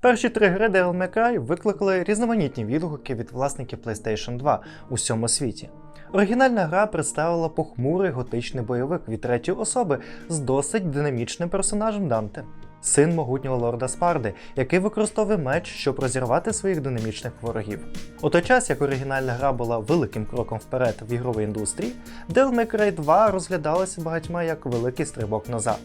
Перші 3 гри Devil May Cry викликали різноманітні відгуки від власників PlayStation 2 у всьому світі. Оригінальна гра представила похмурий готичний бойовик від третьої особи з досить динамічним персонажем Данте. Син могутнього лорда Спарди, який використовує меч, щоб розірвати своїх динамічних ворогів. У той час, як оригінальна гра була великим кроком вперед в ігровій індустрії, Devil May Cry 2 розглядалася багатьма як великий стрибок назад.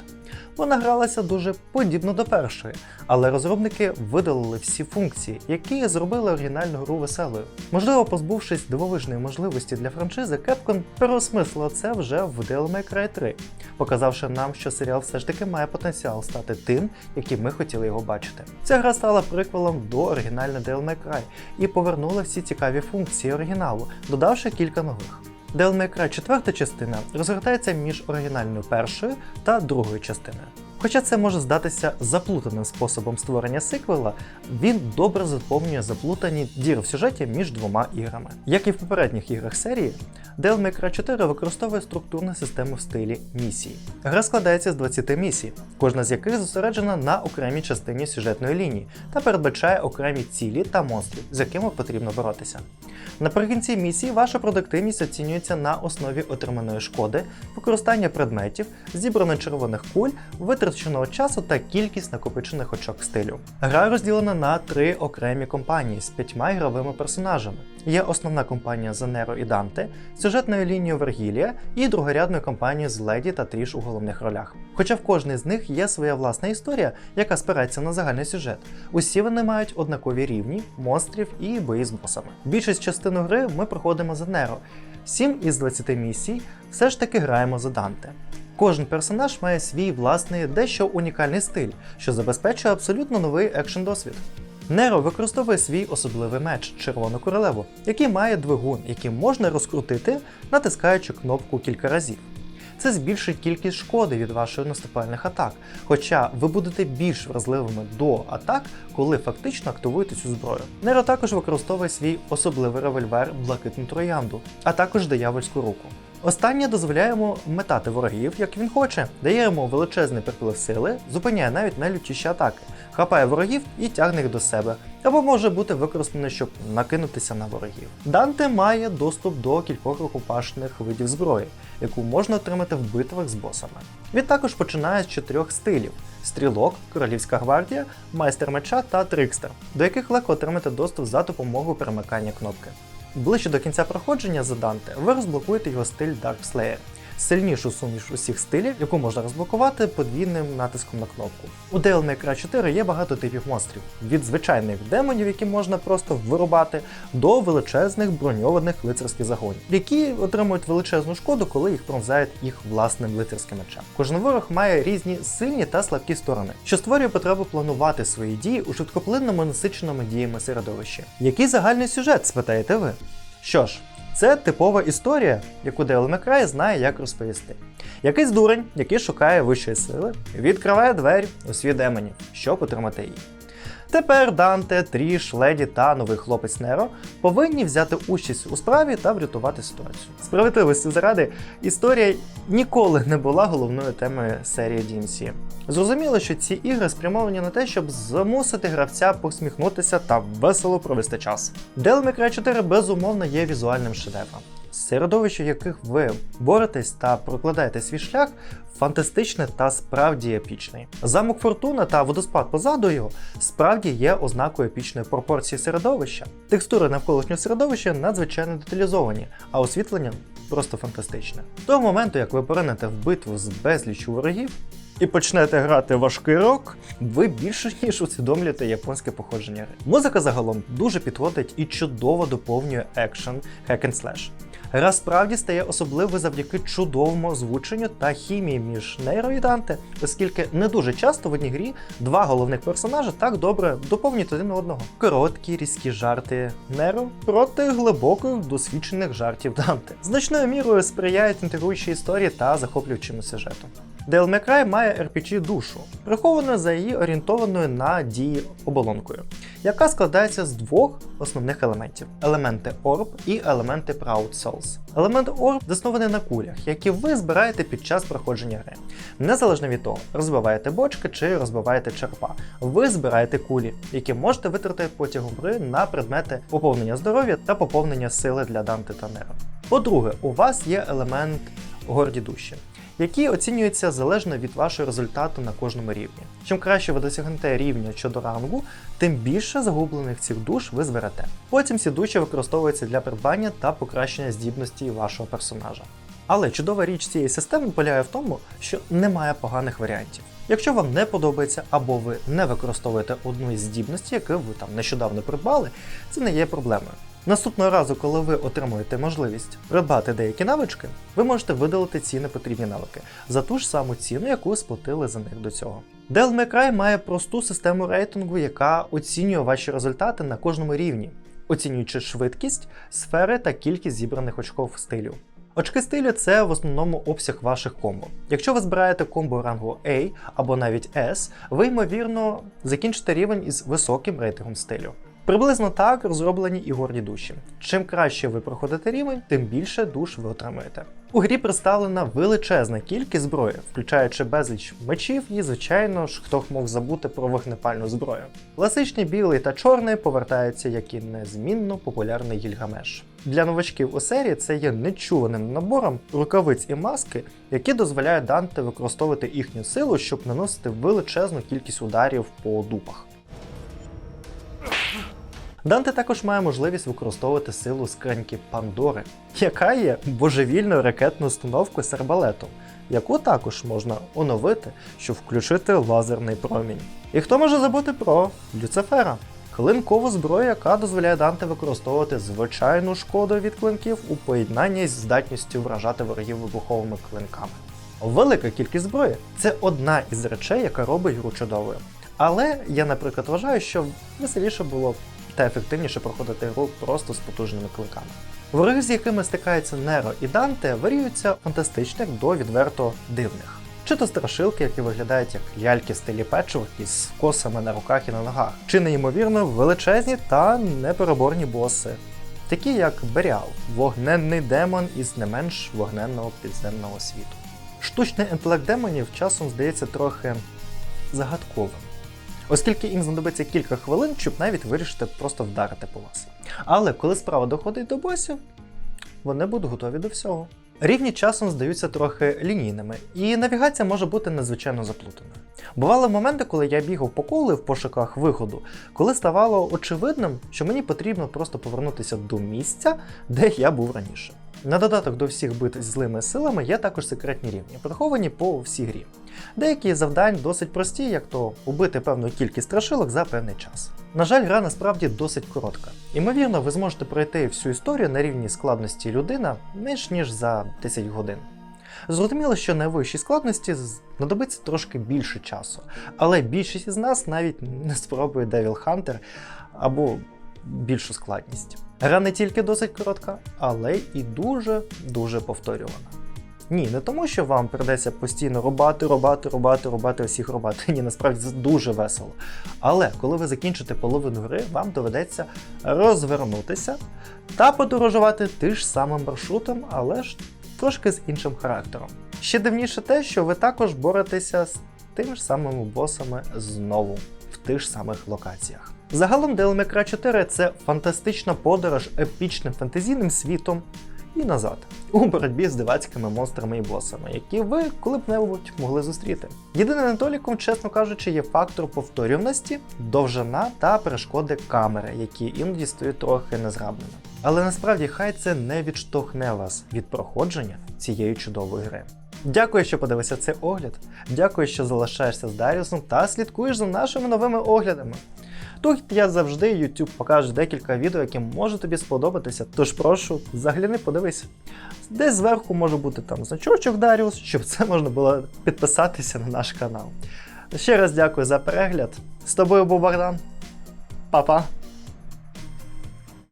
Вона гралася дуже подібно до першої, але розробники видалили всі функції, які зробили оригінальну гру веселою. Можливо, позбувшись дивовижної можливості для франшизи, Capcom переосмислила це вже в Devil May Cry 3, показавши нам, що серіал все ж таки має потенціал стати тим, яким ми хотіли його бачити. Ця гра стала приквелом до оригінальної Devil May Cry і повернула всі цікаві функції оригіналу, додавши кілька нових. Devil May Cry 4 частина розгортається між оригінальною першою та другою частиною. Хоча це може здатися заплутаним способом створення сиквела, він добре заповнює заплутані діри в сюжеті між двома іграми. Як і в попередніх іграх серії, Devil May Cry 4 використовує структурну систему в стилі місій. Гра складається з 20 місій, кожна з яких зосереджена на окремій частині сюжетної лінії та передбачає окремі цілі та монстрів, з якими потрібно боротися. Наприкінці місії ваша продуктивність оцінюється на основі отриманої шкоди, використання предметів, зібраних червоних куль, витраченого часу та кількість накопичених очок стилю. Гра розділена на 3 окремі кампанії з 5 ігровими персонажами. Є основна кампанія з Неро і Данте, сюжетною лінією Вергілія і другорядною кампанією з Леді та Тріш у головних ролях. Хоча в кожній з них є своя власна історія, яка спирається на загальний сюжет. Усі вони мають однакові рівні, монстрів і бої з босами. Більшість частину гри ми проходимо за Неро. 7 із 20 місій все ж таки граємо за Данте. Кожен персонаж має свій власний, дещо унікальний стиль, що забезпечує абсолютно новий екшн-досвід. Неро використовує свій особливий меч – Червону королеву, який має двигун, який можна розкрутити, натискаючи кнопку кілька разів. Це збільшить кількість шкоди від ваших наступальних атак, хоча ви будете більш вразливими до атак, коли фактично активуєте цю зброю. Неро також використовує свій особливий револьвер Блакитну Троянду, а також диявольську руку. Останнє дозволяє йому метати ворогів, як він хоче, дає йому величезний приплив сили, зупиняє навіть найлютіші атаки, хапає ворогів і тягне їх до себе, або може бути використаний, щоб накинутися на ворогів. Данте має доступ до кількох рукопашних видів зброї, яку можна отримати в битвах з босами. Він також починає з 4 стилів – Стрілок, Королівська гвардія, Майстер меча та Трикстер, до яких легко отримати доступ за допомогою перемикання кнопки. Ближче до кінця проходження за Данте ви розблокуєте його стиль Dark Slayer – сильнішу суміш усіх стилів, яку можна розблокувати подвійним натиском на кнопку. У Devil May Cry 4 є багато типів монстрів, від звичайних демонів, які можна просто вирубати, до величезних броньованих лицарських загонів, які отримують величезну шкоду, коли їх пронзають їх власним лицарським мечем. Кожен ворог має різні сильні та слабкі сторони, що створює потребу планувати свої дії у швидкоплинному насиченому діями середовищі. Який загальний сюжет, спитаєте ви? Що ж, це типова історія, яку Devil May Cry знає, як розповісти. Якийсь дурень, який шукає вищої сили, відкриває двері у світ демонів, щоб отримати її. Тепер Данте, Тріш, Леді та новий хлопець Неро повинні взяти участь у справі та врятувати ситуацію. Справедливості заради, історія ніколи не була головною темою серії DMC. Зрозуміло, що ці ігри спрямовані на те, щоб змусити гравця посміхнутися та весело провести час. Devil May Cry 4 безумовно є візуальним шедевром. Середовище, в яких ви боретесь та прокладаєте свій шлях, фантастичне та справді епічний. Замок Фортуна та водоспад позаду його справді є ознакою епічної пропорції середовища. Текстури навколишнього середовища надзвичайно деталізовані, а освітлення просто фантастичне. З того моменту, як ви поринете в битву з безліччю ворогів і почнете грати важкий рок, ви більше ніж усвідомлюєте японське походження гри. Музика загалом дуже підходить і чудово доповнює екшен hack and slash. Гра справді стає особливою завдяки чудовому озвученню та хімії між Нейро і Данте, оскільки не дуже часто в одній грі 2 головних персонажі так добре доповнюють один одного. Короткі, різкі жарти Нейро проти глибоких, досвідчених жартів Данте. Значною мірою сприяють інтригуючій історії та захоплюючому сюжету. Devil May Cry має RPG душу, приховану за її орієнтованою на дії оболонкою, яка складається з двох основних елементів – елементи Orb і елементи Proud Souls. Елемент Orb заснований на кулях, які ви збираєте під час проходження гри. Незалежно від того, розбиваєте бочки чи розбиваєте черепа, ви збираєте кулі, які можете витратити протягом гри на предмети поповнення здоров'я та поповнення сили для Данте та Неро. По-друге, у вас є елемент горді душі, який оцінюється залежно від вашого результату на кожному рівні. Чим краще ви досягнете рівня щодо рангу, тим більше загублених цих душ ви зберете. Потім ці душі використовуються для придбання та покращення здібності вашого персонажа. Але чудова річ цієї системи полягає в тому, що немає поганих варіантів. Якщо вам не подобається або ви не використовуєте одну із здібностей, яку ви там нещодавно придбали, це не є проблемою. Наступного разу, коли ви отримуєте можливість придбати деякі навички, ви можете видалити ці непотрібні навики за ту ж саму ціну, яку сплатили за них до цього. Devil May Cry має просту систему рейтингу, яка оцінює ваші результати на кожному рівні, оцінюючи швидкість, сфери та кількість зібраних очків стилю. Очки стилю – це в основному обсяг ваших комбо. Якщо ви збираєте комбо рангу A або навіть S, ви, ймовірно, закінчите рівень із високим рейтингом стилю. Приблизно так розроблені і горді душі. Чим краще ви проходите рівень, тим більше душ ви отримуєте. У грі представлена величезна кількість зброї, включаючи безліч мечів і, звичайно ж, хто мог забути про вогнепальну зброю. Класичні білий та чорний повертаються, як і незмінно популярний Гільгамеш. Для новачків у серії це є нечуваним набором рукавиць і маски, які дозволяють Данте використовувати їхню силу, щоб наносити величезну кількість ударів по дупах. Данте також має можливість використовувати силу скриньки Пандори, яка є божевільною ракетною установкою з арбалетом, яку також можна оновити, щоб включити лазерний промінь. І хто може забути про Люцифера? Клинкову зброю, яка дозволяє Данте використовувати звичайну шкоду від клинків у поєднанні з здатністю вражати ворогів вибуховими клинками. Велика кількість зброї – це одна із речей, яка робить гру чудовою. Але я, наприклад, вважаю, що веселіше було та ефективніше проходити гру просто з потужними клинками. Вороги, з якими стикаються Неро і Данте, варіюються фантастичних до відверто дивних. Чи то страшилки, які виглядають як ляльки в стилі печивок із косами на руках і на ногах, чи неймовірно величезні та непереборні боси, такі як Беріал, вогненний демон із не менш вогненного підземного світу. Штучний інтелект демонів часом здається трохи загадковим, оскільки їм знадобиться кілька хвилин, щоб навіть вирішити просто вдарити по вас. Але коли справа доходить до босів, вони будуть готові до всього. Рівні часом здаються трохи лінійними, і навігація може бути надзвичайно заплутаною. Бували моменти, коли я бігав по колу в пошуках виходу, коли ставало очевидним, що мені потрібно просто повернутися до місця, де я був раніше. На додаток до всіх битв з злими силами є також секретні рівні, приховані по всій грі. Деякі завдань досить прості, як то убити певну кількість страшилок за певний час. На жаль, гра насправді досить коротка. Імовірно, ви зможете пройти всю історію на рівні складності людина менш ніж за 10 годин. Зрозуміло, що на вищій складності знадобиться трошки більше часу, але більшість із нас навіть не спробує Devil Hunter або більшу складність. Гра не тільки досить коротка, але і дуже повторювана. Ні, не тому, що вам придеться постійно рубати всіх рубати. Ні, насправді це дуже весело. Але коли ви закінчите половину гри, вам доведеться розвернутися та подорожувати тим ж самим маршрутом, але ж трошки з іншим характером. Ще дивніше те, що ви також боретеся з тими ж самими босами знову, в тих ж самих локаціях. Загалом Devil May Cry 4 – це фантастична подорож епічним фентезійним світом і назад, у боротьбі з дивацькими монстрами і босами, які ви коли-б-небудь могли зустріти. Єдиним недоліком, чесно кажучи, є фактор повторюваності, довжина та перешкоди камери, які іноді стають трохи незграбними. Але насправді хай це не відштовхне вас від проходження цієї чудової гри. Дякую, що подивився цей огляд, дякую, що залишаєшся з Даріусом та слідкуєш за нашими новими оглядами. Тут я завжди YouTube покаже декілька відео, які може тобі сподобатися, тож прошу, загляни, подивись. Десь зверху може бути там значочок Даріус, щоб це можна було підписатися на наш канал. Ще раз дякую за перегляд. З тобою був Богдан. Па-па!